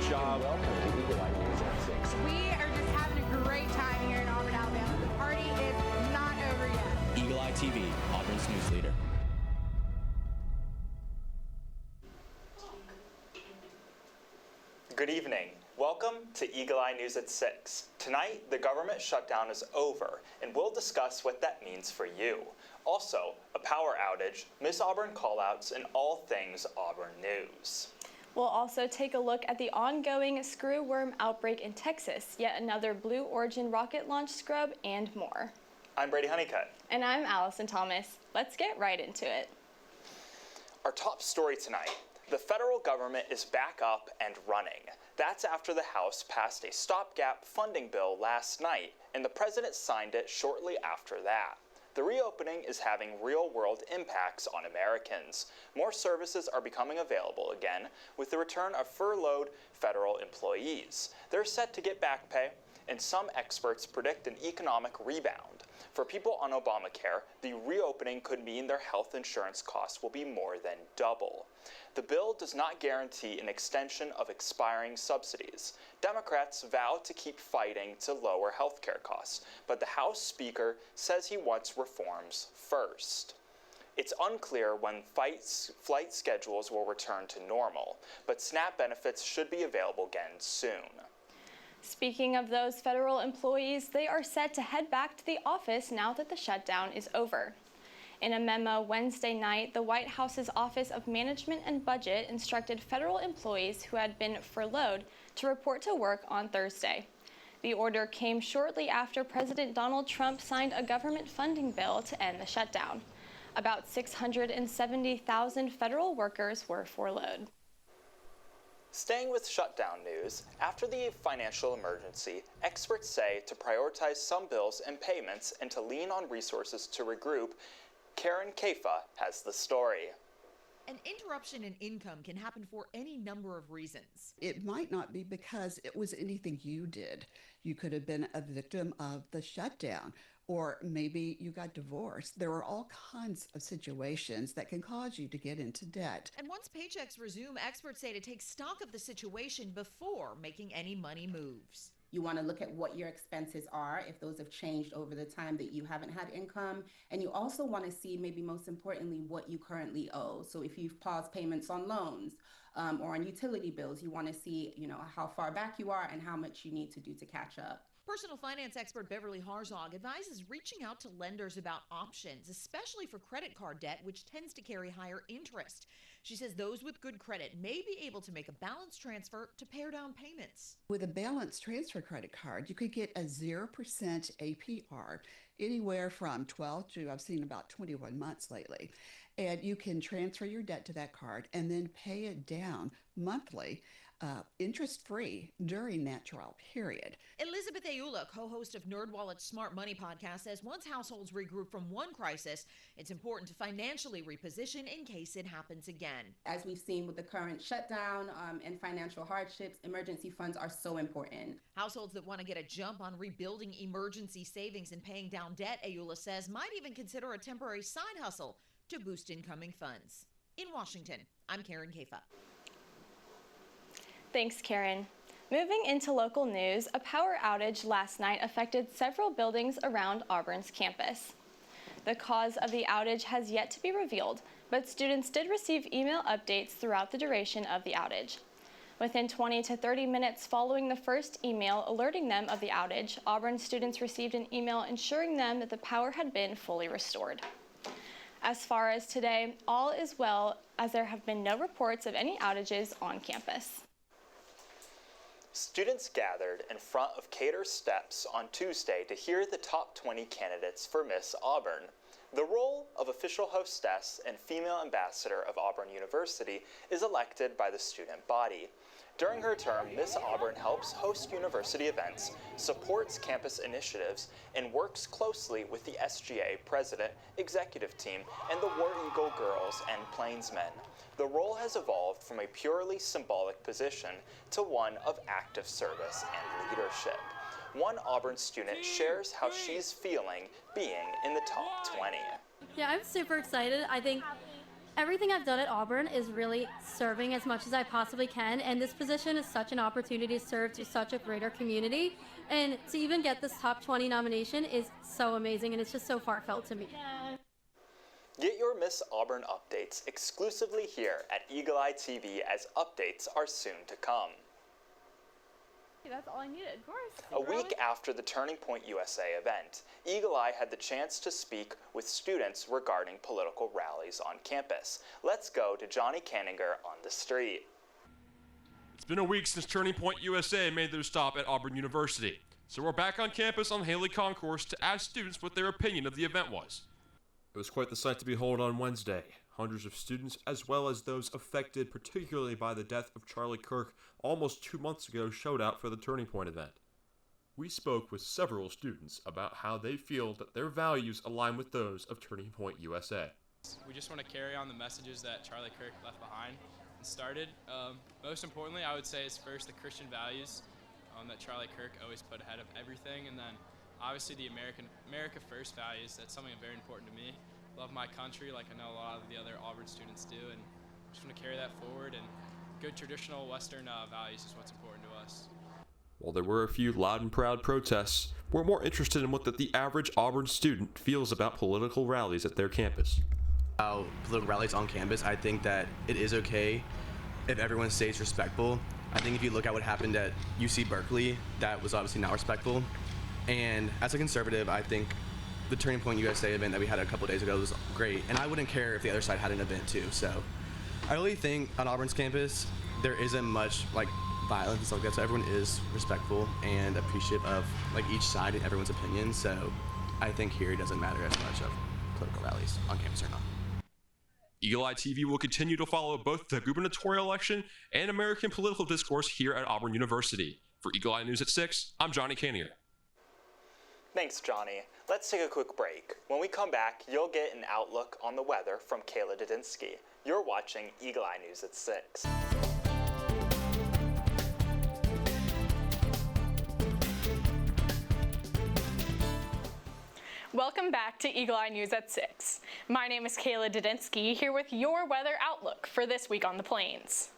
job. Welcome to Eagle Eye News at 6. We are just having a great time here in Auburn, Alabama. The party is not over yet. Eagle Eye TV, Auburn's news leader. Good evening. Welcome to Eagle Eye News at 6. Tonight, the government shutdown is over, and we'll discuss what that means for you. Also, a power outage, Miss Auburn callouts, and all things Auburn news. We'll also take a look at the ongoing screwworm outbreak in Texas, yet another Blue Origin rocket launch scrub, and more. I'm Brady Huneycutt. And I'm Allison Thomas. Let's get right into it. Our top story tonight. The federal government is back up and running. That's after the House passed a stopgap funding bill last night, and the president signed it shortly after that. The reopening is having real-world impacts on Americans. More services are becoming available again with the return of furloughed federal employees. They're set to get back pay, and some experts predict an economic rebound. For people on Obamacare, the reopening could mean their health insurance costs will be more than double. The bill does not guarantee an extension of expiring subsidies. Democrats vow to keep fighting to lower health care costs, but the House Speaker says he wants reforms first. It's unclear when flight schedules will return to normal, but SNAP benefits should be available again soon. Speaking of those federal employees, they are set to head back to the office now that the shutdown is over. In a memo Wednesday night, the White House's Office of Management and Budget instructed federal employees who had been furloughed to report to work on Thursday. The order came shortly after President Donald Trump signed a government funding bill to end the shutdown. About 670,000 federal workers were furloughed. Staying with shutdown news, after the financial emergency, experts say to prioritize some bills and payments and to lean on resources to regroup. Kayla has the story. An interruption in income can happen for any number of reasons. It might not be because it was anything you did. You could have been a victim of the shutdown, or maybe you got divorced. There are all kinds of situations that can cause you to get into debt. And once paychecks resume, experts say to take stock of the situation before making any money moves. You want to look at what your expenses are, if those have changed over the time that you haven't had income. And you also want to see, maybe most importantly, what you currently owe. So if you've paused payments on loans or on utility bills, you want to see, how far back you are and how much you need to do to catch up. Personal finance expert Beverly Harzog advises reaching out to lenders about options, especially for credit card debt, which tends to carry higher interest. She says those with good credit may be able to make a balance transfer to pare down payments. With a balance transfer credit card, you could get a 0% APR, anywhere from 12 to, I've seen about 21 months lately. And you can transfer your debt to that card and then pay it down monthly, interest-free during that trial period. Elizabeth Ayula, co-host of NerdWallet's Smart Money podcast, says once households regroup from one crisis, it's important to financially reposition in case it happens again. As we've seen with the current shutdown and financial hardships, emergency funds are so important. Households that want to get a jump on rebuilding emergency savings and paying down debt, Ayula says, might even consider a temporary side hustle to boost incoming funds. In Washington, I'm Kayla. Thanks, Karen. Moving into local news, a power outage last night affected several buildings around Auburn's campus. The cause of the outage has yet to be revealed, but students did receive email updates throughout the duration of the outage. Within 20 to 30 minutes following the first email alerting them of the outage, Auburn students received an email ensuring them that the power had been fully restored. As far as today, all is well, as there have been no reports of any outages on campus. Students gathered in front of Cater Steps on Tuesday to hear the top 20 candidates for Miss Auburn. The role of official hostess and female ambassador of Auburn University is elected by the student body. During her term, Miss Auburn helps host university events, supports campus initiatives, and works closely with the SGA president, executive team, and the War Eagle girls and Plainsmen. The role has evolved from a purely symbolic position to one of active service and leadership. One Auburn student shares how she's feeling being in the top 20. Yeah, I'm super excited. I think Everything I've done at Auburn is really serving as much as I possibly can, and this position is such an opportunity to serve to such a greater community, and to even get this top 20 nomination is so amazing, and it's just so heartfelt to me. Get your Miss Auburn updates exclusively here at Eagle Eye TV, as updates are soon to come. That's all I needed, of course. A week after the Turning Point USA event, Eagle Eye had the chance to speak with students regarding political rallies on campus. Let's go to Johnny Canninger on the street. It's been a week since Turning Point USA made their stop at Auburn University, so we're back on campus on Haley Concourse to ask students what their opinion of the event was. It was quite the sight to behold on Wednesday. Hundreds of students, as well as those affected particularly by the death of Charlie Kirk almost 2 months ago, showed out for the Turning Point event. We spoke with several students about how they feel that their values align with those of Turning Point USA. We just want to carry on the messages that Charlie Kirk left behind and started. Most importantly, I would say is first the Christian values that Charlie Kirk always put ahead of everything, and then obviously the America First values. That's something very important to me. Love my country like I know a lot of the other Auburn students do, and just want to carry that forward, and good traditional Western values is what's important to us. While there were a few loud and proud protests, we're more interested in what the average Auburn student feels about political rallies at their campus. Political rallies on campus, I think that it is okay if everyone stays respectful. I think if you look at what happened at UC Berkeley, that was obviously not respectful. And as a conservative, I think the Turning Point USA event that we had a couple days ago was great, and I wouldn't care if the other side had an event too. So I really think on Auburn's campus there isn't much like violence and stuff like that, so everyone is respectful and appreciative of like each side and everyone's opinion. So I think here it doesn't matter as much of political rallies on campus or not. Eagle Eye TV will continue to follow both the gubernatorial election and American political discourse here at Auburn University. For Eagle Eye News at 6, I'm Johnny Canninger. Thanks, Johnny. Let's take a quick break. When we come back, you'll get an outlook on the weather from Kayla Dudinsky. You're watching Eagle Eye News at 6. Welcome back to Eagle Eye News at 6. My name is Kayla Dudinsky, here with your weather outlook for this week on the Plains.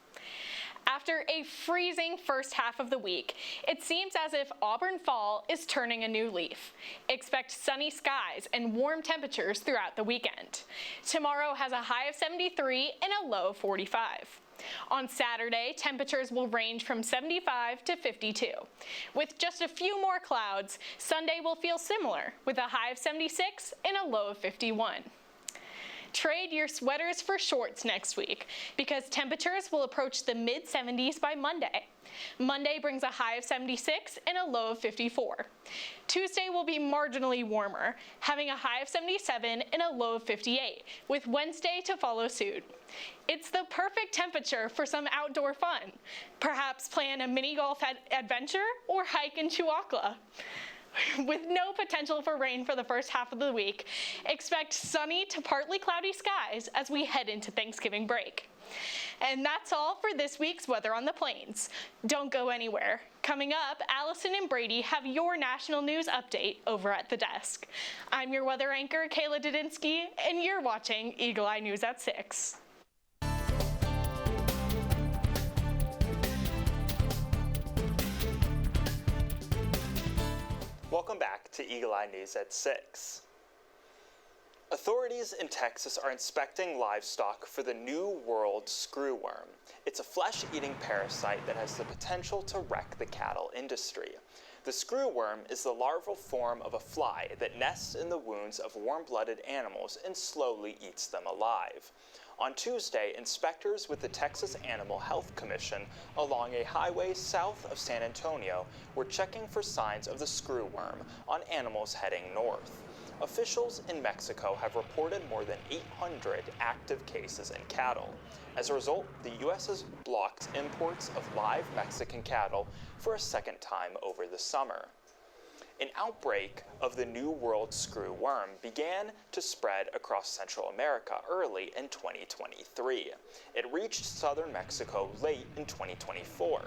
After a freezing first half of the week, it seems as if Auburn fall is turning a new leaf. Expect sunny skies and warm temperatures throughout the weekend. Tomorrow has a high of 73 and a low of 45. On Saturday, temperatures will range from 75 to 52. With just a few more clouds, Sunday will feel similar, with a high of 76 and a low of 51. Trade your sweaters for shorts next week because temperatures will approach the mid-70s by Monday. Monday brings a high of 76 and a low of 54. Tuesday will be marginally warmer, having a high of 77 and a low of 58, with Wednesday to follow suit. It's the perfect temperature for some outdoor fun. Perhaps plan a mini golf adventure or hike in Chihuahua. With no potential for rain for the first half of the week, expect sunny to partly cloudy skies as we head into Thanksgiving break. And that's all for this week's Weather on the Plains. Don't go anywhere. Coming up, Allison and Brady have your national news update over at the desk. I'm your weather anchor, Kayla Dudinsky, and you're watching Eagle Eye News at 6. Welcome back to Eagle Eye News at 6. Authorities in Texas are inspecting livestock for the New World screwworm. It's a flesh-eating parasite that has the potential to wreck the cattle industry. The screwworm is the larval form of a fly that nests in the wounds of warm-blooded animals and slowly eats them alive. On Tuesday, inspectors with the Texas Animal Health Commission along a highway south of San Antonio were checking for signs of the screwworm on animals heading north. Officials in Mexico have reported more than 800 active cases in cattle. As a result, the U.S. has blocked imports of live Mexican cattle for a second time over the summer. An outbreak of the New World screwworm began to spread across Central America early in 2023. It reached southern Mexico late in 2024.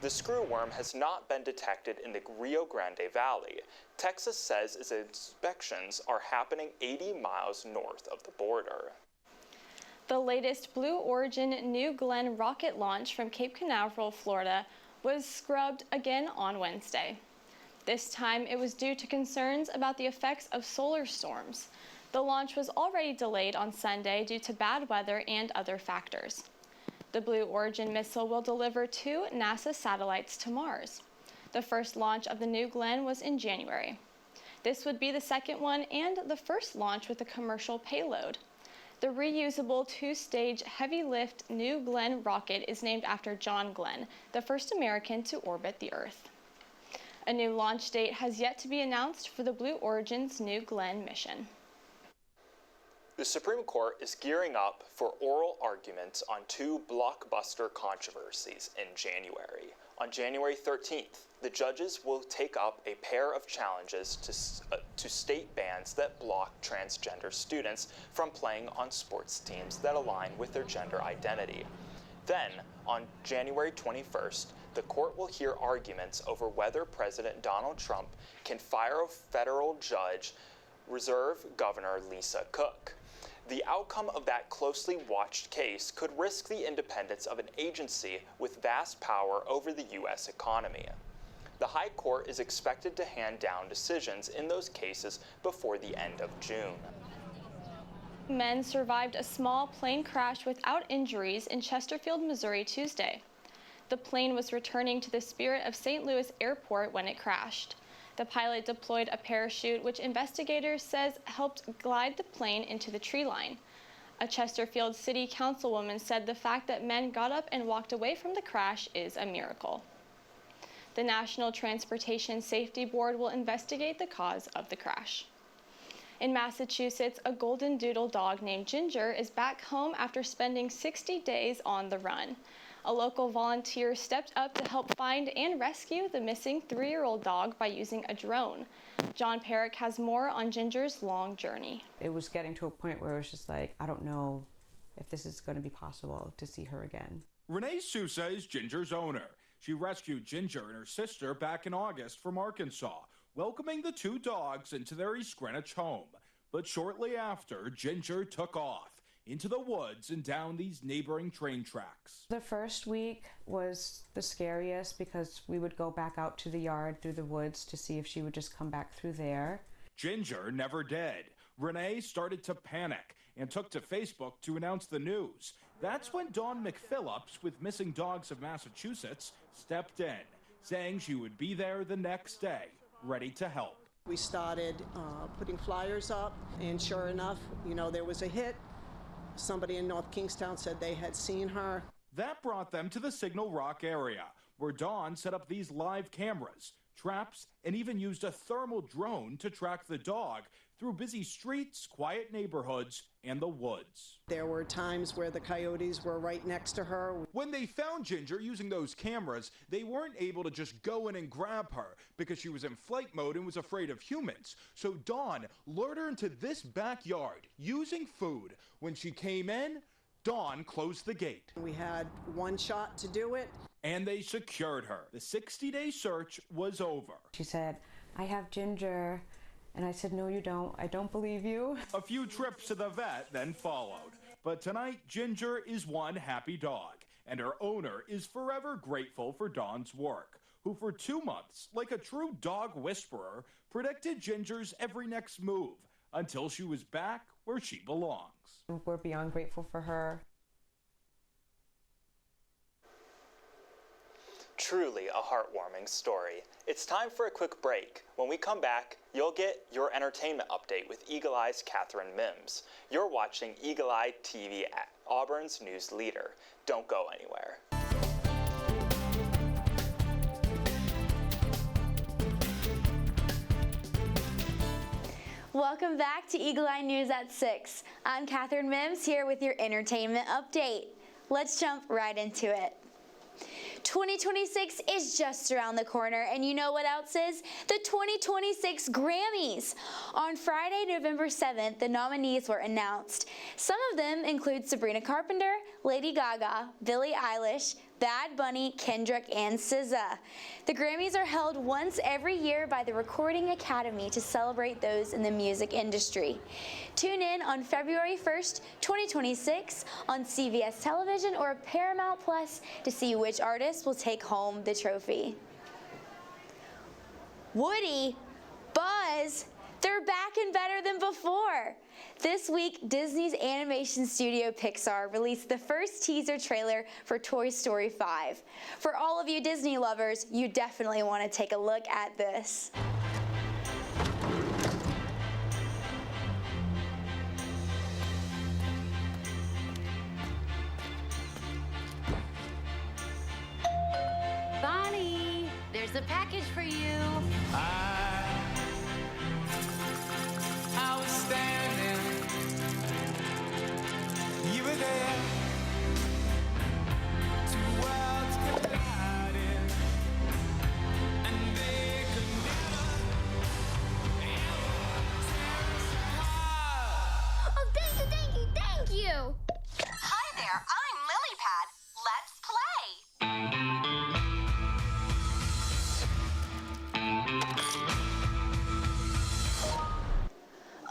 The screwworm has not been detected in the Rio Grande Valley. Texas says its inspections are happening 80 miles north of the border. The latest Blue Origin New Glenn rocket launch from Cape Canaveral, Florida, was scrubbed again on Wednesday. This time it was due to concerns about the effects of solar storms. The launch was already delayed on Sunday due to bad weather and other factors. The Blue Origin missile will deliver 2 NASA satellites to Mars. The first launch of the New Glenn was in January. This would be the second one and the first launch with a commercial payload. The reusable 2-stage heavy-lift New Glenn rocket is named after John Glenn, the first American to orbit the Earth. A new launch date has yet to be announced for the Blue Origin's New Glenn mission. The Supreme Court is gearing up for oral arguments on 2 blockbuster controversies in January. On January 13th, the judges will take up a pair of challenges to state bans that block transgender students from playing on sports teams that align with their gender identity. Then, on January 21st, the court will hear arguments over whether President Donald Trump can fire a federal judge, Reserve Governor Lisa Cook. The outcome of that closely watched case could risk the independence of an agency with vast power over the U.S. economy. The High Court is expected to hand down decisions in those cases before the end of June. Men survived a small plane crash without injuries in Chesterfield, Missouri Tuesday. The plane was returning to the Spirit of St. Louis Airport when it crashed. The pilot deployed a parachute, which investigators says helped glide the plane into the tree line. A Chesterfield City Councilwoman said the fact that men got up and walked away from the crash is a miracle. The National Transportation Safety Board will investigate the cause of the crash. In Massachusetts, a golden doodle dog named Ginger is back home after spending 60 days on the run. A local volunteer stepped up to help find and rescue the missing 3-year-old dog by using a drone. John Perrick has more on Ginger's long journey. It was getting to a point where it was just like, I don't know if this is going to be possible to see her again. Renee Sousa is Ginger's owner. She rescued Ginger and her sister back in August from Arkansas, welcoming the 2 dogs into their East Greenwich home. But shortly after, Ginger took off into the woods and down these neighboring train tracks. The first week was the scariest because we would go back out to the yard through the woods to see if she would just come back through there. Ginger never did. Renee started to panic and took to Facebook to announce the news. That's when Dawn McPhillips with Missing Dogs of Massachusetts stepped in, saying she would be there the next day, ready to help. We started putting flyers up, and sure enough, there was a hit. Somebody in North Kingstown said they had seen her. That brought them to the Signal Rock area, where Dawn set up these live cameras, traps, and even used a thermal drone to track the dog through busy streets, quiet neighborhoods, and the woods. There were times where the coyotes were right next to her. When they found Ginger using those cameras, they weren't able to just go in and grab her because she was in flight mode and was afraid of humans. So Dawn lured her into this backyard using food. When she came in, Dawn closed the gate. We had 1 shot to do it. And they secured her. The 60-day search was over. She said, I have Ginger. And I said, no, you don't. I don't believe you. A few trips to the vet then followed. But tonight, Ginger is one happy dog, and her owner is forever grateful for Dawn's work, who for 2 months, like a true dog whisperer, predicted Ginger's every next move until she was back where she belongs. We're beyond grateful for her. Truly a heartwarming story. It's time for a quick break. When we come back, you'll get your entertainment update with Eagle Eye's Kathryn Mims. You're watching Eagle Eye TV, at Auburn's news leader. Don't go anywhere. Welcome back to Eagle Eye News at 6. I'm Kathryn Mims here with your entertainment update. Let's jump right into it. 2026 is just around the corner, and you know what else is? The 2026 Grammys. On Friday, November 7th, the nominees were announced. Some of them include Sabrina Carpenter, Lady Gaga, Billie Eilish, Bad Bunny, Kendrick, and SZA. The Grammys are held once every year by the Recording Academy to celebrate those in the music industry. Tune in on February 1st, 2026 on CBS Television or Paramount Plus to see which artist will take home the trophy. Woody, Buzz, they're back and better than before. This week, Disney's animation studio Pixar released the first teaser trailer for Toy Story 5. For all of you Disney lovers, you definitely want to take a look at this. Bonnie, there's a package for you. I was standing, you were there, two worlds colliding, and they could never tear us apart. Oh, thank you, thank you, thank you. Hi there, I'm Lilypad. Let's play.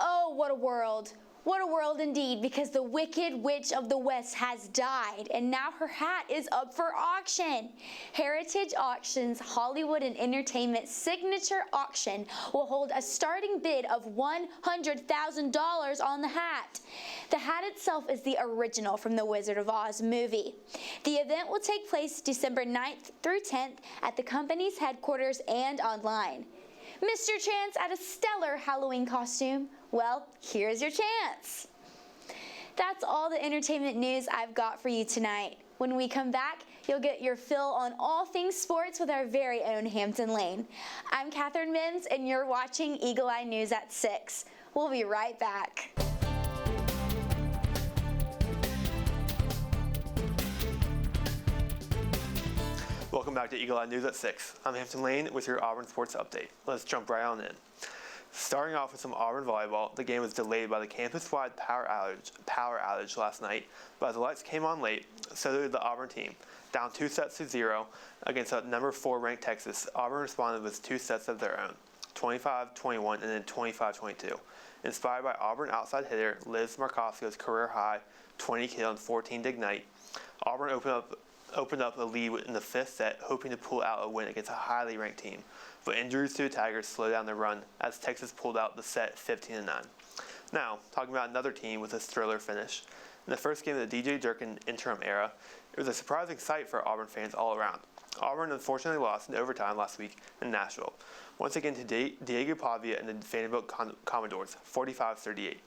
Oh, what a world. What a world indeed, because the Wicked Witch of the West has died, and now her hat is up for auction. Heritage Auctions Hollywood and Entertainment Signature Auction will hold a starting bid of $100,000 on the hat. The hat itself is the original from the Wizard of Oz movie. The event will take place December 9th through 10th at the company's headquarters and online. Missed your chance at a stellar Halloween costume? Well, here's your chance. That's all the entertainment news I've got for you tonight. When we come back, you'll get your fill on all things sports with our very own Hampton Lane. I'm Kathryn Mims, and you're watching Eagle Eye News at 6. We'll be right back. Welcome back to Eagle Eye News at 6. I'm Hampton Lane with your Auburn Sports Update. Let's jump right on in. Starting off with some Auburn volleyball, the game was delayed by the campus-wide power outage last night, but as the lights came on late, so did the Auburn team. Down 2-0 against a number 4 ranked Texas, Auburn responded with 2 sets of their own, 25-21 and then 25-22. Inspired by Auburn outside hitter Liz Marcosio's career high 20 kill and 14 dig night, Auburn opened up a lead in the 5th set, hoping to pull out a win against a highly ranked team. But injuries to the Tigers slowed down their run as Texas pulled out the set 15-9. Now, talking about another team with a thriller finish. In the first game of the DJ Durkin interim era, it was a surprising sight for Auburn fans all around. Auburn unfortunately lost in overtime last week in Nashville, once again to Diego Pavia and the Vanderbilt Commodores, 45-38.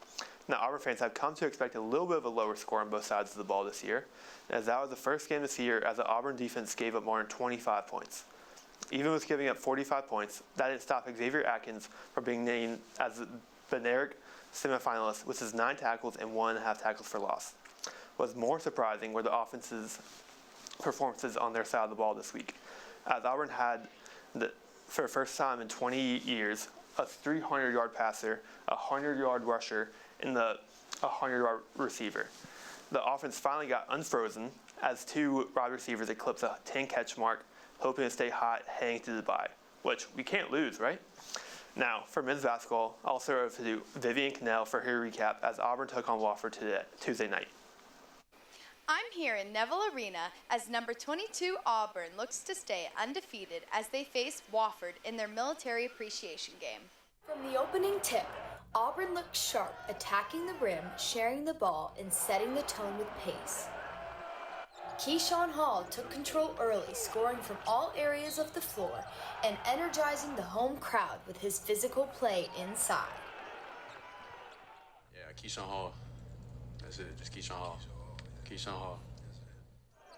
Now, Auburn fans have come to expect a little bit of a lower score on both sides of the ball this year, as that was the first game this year as the Auburn defense gave up more than 25 points. Even with giving up 45 points, that didn't stop Xavier Atkins from being named as the Beneric semifinalist with his 9 tackles and 1.5 tackles for loss. What's more surprising were the offense's performances on their side of the ball this week, as Auburn had, for the first time in 20 years, a 300-yard passer, a 100-yard rusher, and a 100-yard receiver. The offense finally got unfrozen as 2 wide receivers eclipsed a 10-catch mark, hoping to stay hot heading to the bye, which we can't lose, right? Now, for men's basketball, I'll throw it to Vivian Cannell for her recap as Auburn took on Wofford Tuesday night. I'm here in Neville Arena as number 22 Auburn looks to stay undefeated as they face Wofford in their military appreciation game. From the opening tip, Auburn looked sharp, attacking the rim, sharing the ball, and setting the tone with pace. Keyshawn Hall took control early, scoring from all areas of the floor and energizing the home crowd with his physical play inside. Yeah, Keyshawn Hall. That's it, just Keyshawn Hall. Keyshawn Hall.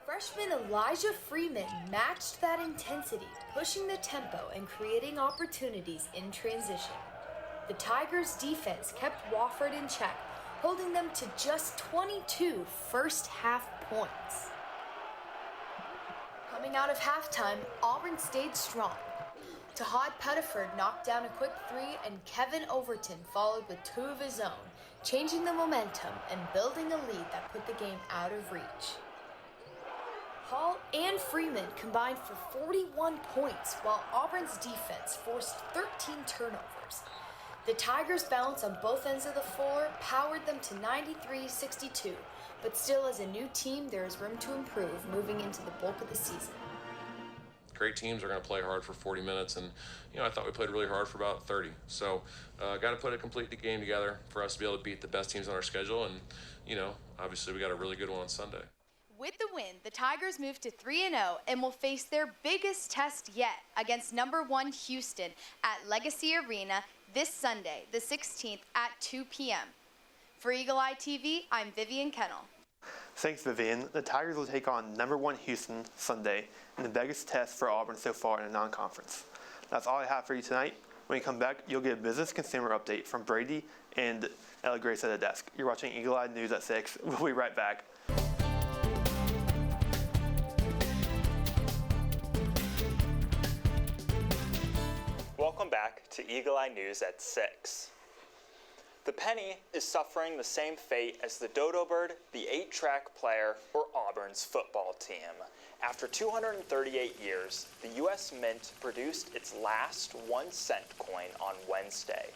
Freshman Elijah Freeman matched that intensity, pushing the tempo and creating opportunities in transition. The Tigers' defense kept Wofford in check, holding them to just 22 first-half points. Coming out of halftime, Auburn stayed strong. Tahad Pettiford knocked down a quick 3, and Kevin Overton followed with 2 of his own, changing the momentum and building a lead that put the game out of reach. Hall and Freeman combined for 41 points, while Auburn's defense forced 13 turnovers. The Tigers' balance on both ends of the floor powered them to 93-62, but still as a new team, there is room to improve moving into the bulk of the season. Great teams are going to play hard for 40 minutes, and I thought we played really hard for about 30. So got to put a complete game together for us to be able to beat the best teams on our schedule, and obviously we got a really good one on Sunday. With the win, the Tigers move to 3-0 and will face their biggest test yet against number 1 Houston at Legacy Arena this Sunday, the 16th at 2 p.m. For Eagle Eye TV, I'm Vivian Kennel. Thanks, Vivian. The Tigers will take on number 1 Houston Sunday in the biggest test for Auburn so far in a non-conference. That's all I have for you tonight. When you come back, you'll get a business consumer update from Brady and Ella Grace at the desk. You're watching Eagle Eye News at 6. We'll be right back. Welcome back to Eagle Eye News at 6. The penny is suffering the same fate as the dodo bird, the 8-track player, or Auburn's football team. After 238 years, the U.S. Mint produced its last 1-cent coin on Wednesday.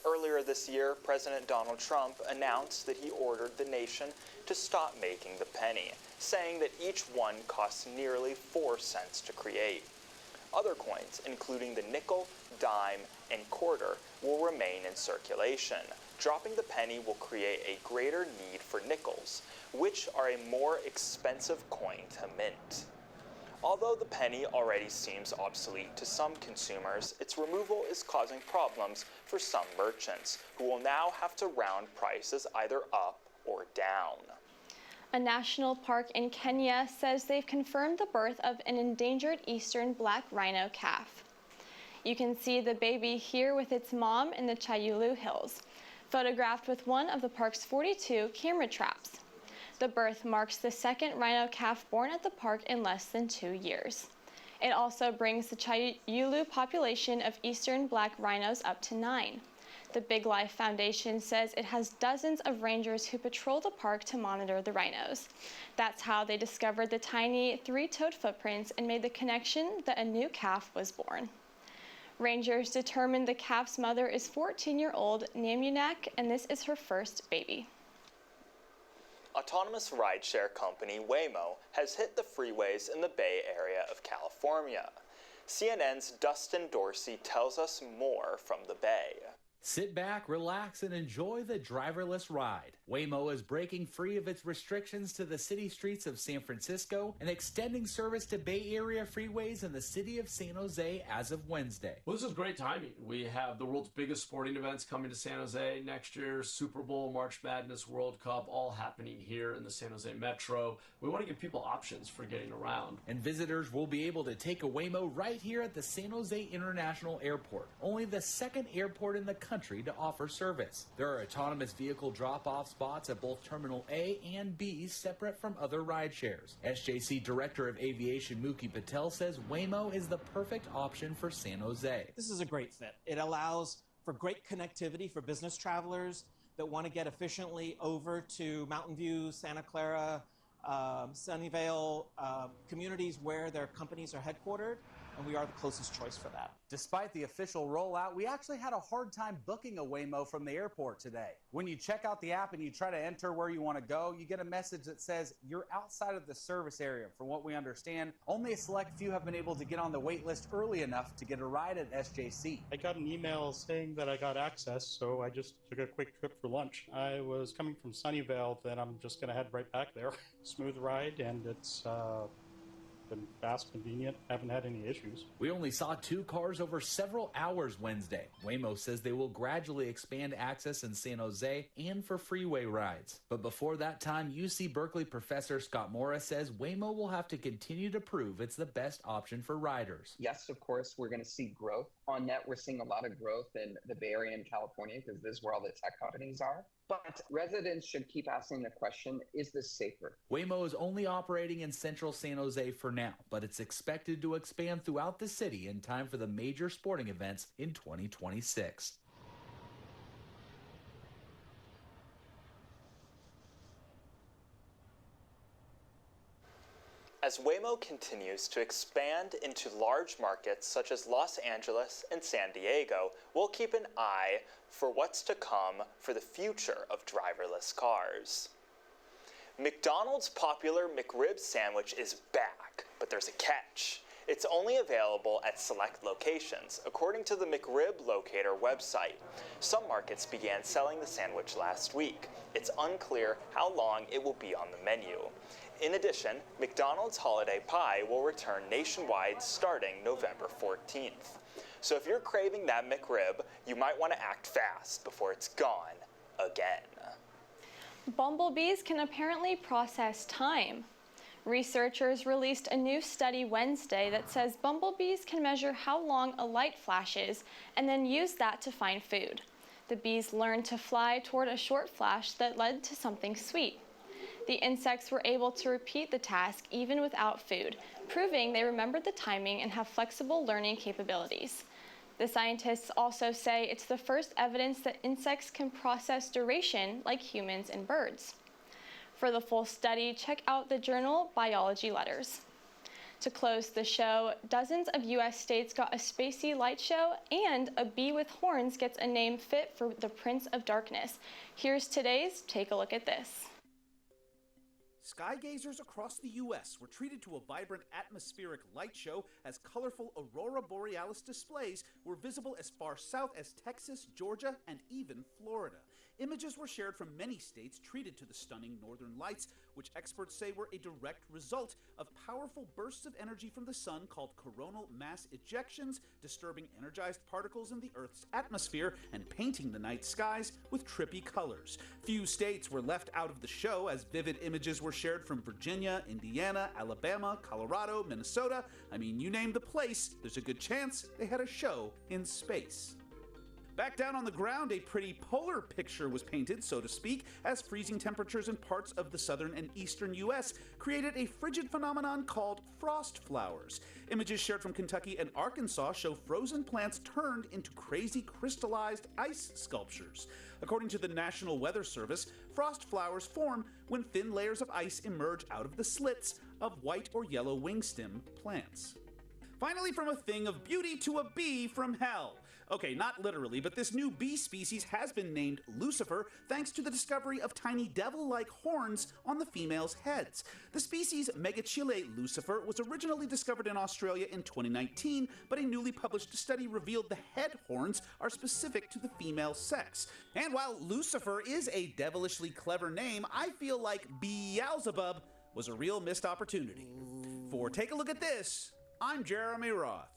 Earlier this year, President Donald Trump announced that he ordered the nation to stop making the penny, saying that each one costs nearly 4 cents to create. Other coins, including the nickel, dime, and quarter, will remain in circulation. Dropping the penny will create a greater need for nickels, which are a more expensive coin to mint. Although the penny already seems obsolete to some consumers, its removal is causing problems for some merchants, who will now have to round prices either up or down. A national park in Kenya says they've confirmed the birth of an endangered eastern black rhino calf. You can see the baby here with its mom in the Chayulu Hills, photographed with one of the park's 42 camera traps. The birth marks the second rhino calf born at the park in less than 2 years. It also brings the Chayulu population of eastern black rhinos up to 9. The Big Life Foundation says it has dozens of rangers who patrol the park to monitor the rhinos. That's how they discovered the tiny 3-toed footprints and made the connection that a new calf was born. Rangers determined the calf's mother is 14-year-old Namunak, and this is her first baby. Autonomous rideshare company Waymo has hit the freeways in the Bay Area of California. CNN's Dustin Dorsey tells us more from the Bay. Sit back, relax, and enjoy the driverless ride. Waymo is breaking free of its restrictions to the city streets of San Francisco and extending service to Bay Area freeways in the city of San Jose as of Wednesday. Well, this is great timing. We have the world's biggest sporting events coming to San Jose next year, Super Bowl, March Madness, World Cup, all happening here in the San Jose Metro. We want to give people options for getting around. And visitors will be able to take a Waymo right here at the San Jose International Airport, only the second airport in the country to offer service. There are autonomous vehicle drop-off spots at both Terminal A and B, separate from other rideshares. SJC Director of Aviation Mookie Patel says Waymo is the perfect option for San Jose. This is a great fit. It allows for great connectivity for business travelers that want to get efficiently over to Mountain View, Santa Clara, Sunnyvale, communities where their companies are headquartered, and we are the closest choice for that. Despite the official rollout, we actually had a hard time booking a Waymo from the airport today. When you check out the app and you try to enter where you want to go, you get a message that says you're outside of the service area. From what we understand, only a select few have been able to get on the wait list early enough to get a ride at SJC. I got an email saying that I got access, so I just took a quick trip for lunch. I was coming from Sunnyvale, then I'm just going to head right back there. Smooth ride, and it's been fast, convenient, haven't had any issues. We only saw 2 cars over several hours Wednesday. Waymo says they will gradually expand access in San Jose and for freeway rides. But before that time, UC Berkeley professor Scott Morris says Waymo will have to continue to prove it's the best option for riders. Yes, of course, we're going to see growth. On net, we're seeing a lot of growth in the Bay Area and California because this is where all the tech companies are. But residents should keep asking the question, is this safer? Waymo is only operating in central San Jose for now, but it's expected to expand throughout the city in time for the major sporting events in 2026. As Waymo continues to expand into large markets such as Los Angeles and San Diego, we'll keep an eye for what's to come for the future of driverless cars. McDonald's popular McRib sandwich is back, but there's a catch. It's only available at select locations, according to the McRib Locator website. Some markets began selling the sandwich last week. It's unclear how long it will be on the menu. In addition, McDonald's Holiday Pie will return nationwide starting November 14th. So if you're craving that McRib, you might want to act fast before it's gone again. Bumblebees can apparently process time. Researchers released a new study Wednesday that says bumblebees can measure how long a light flashes and then use that to find food. The bees learned to fly toward a short flash that led to something sweet. The insects were able to repeat the task even without food, proving they remembered the timing and have flexible learning capabilities. The scientists also say it's the first evidence that insects can process duration like humans and birds. For the full study, check out the journal Biology Letters. To close the show, dozens of U.S. states got a spacey light show, and a bee with horns gets a name fit for the Prince of Darkness. Here's today's Take a Look at This. Sky gazers across the U.S. were treated to a vibrant atmospheric light show as colorful aurora borealis displays were visible as far south as Texas, Georgia, and even Florida. Images were shared from many states treated to the stunning northern lights, which experts say were a direct result of powerful bursts of energy from the sun called coronal mass ejections, disturbing energized particles in the Earth's atmosphere and painting the night skies with trippy colors. Few states were left out of the show as vivid images were shared from Virginia, Indiana, Alabama, Colorado, Minnesota. I mean, you name the place, there's a good chance they had a show in space. Back down on the ground, a pretty polar picture was painted, so to speak, as freezing temperatures in parts of the southern and eastern U.S. created a frigid phenomenon called frost flowers. Images shared from Kentucky and Arkansas show frozen plants turned into crazy crystallized ice sculptures. According to the National Weather Service, frost flowers form when thin layers of ice emerge out of the slits of white or yellow wingstem plants. Finally, from a thing of beauty to a bee from hell. Okay, not literally, but this new bee species has been named Lucifer thanks to the discovery of tiny devil-like horns on the females' heads. The species Megachile lucifer was originally discovered in Australia in 2019, but a newly published study revealed the head horns are specific to the female sex. And while Lucifer is a devilishly clever name, I feel like Beelzebub was a real missed opportunity. For Take a Look at This, I'm Jeremy Roth.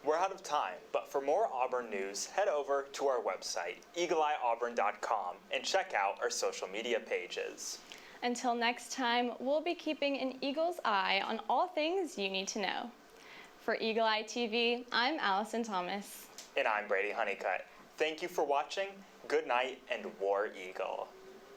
We're out of time, but for more Auburn news, head over to our website, eagleeyeauburn.com, and check out our social media pages. Until next time, we'll be keeping an eagle's eye on all things you need to know. For Eagle Eye TV, I'm Allison Thomas. And I'm Brady Huneycutt. Thank you for watching, good night, and War Eagle.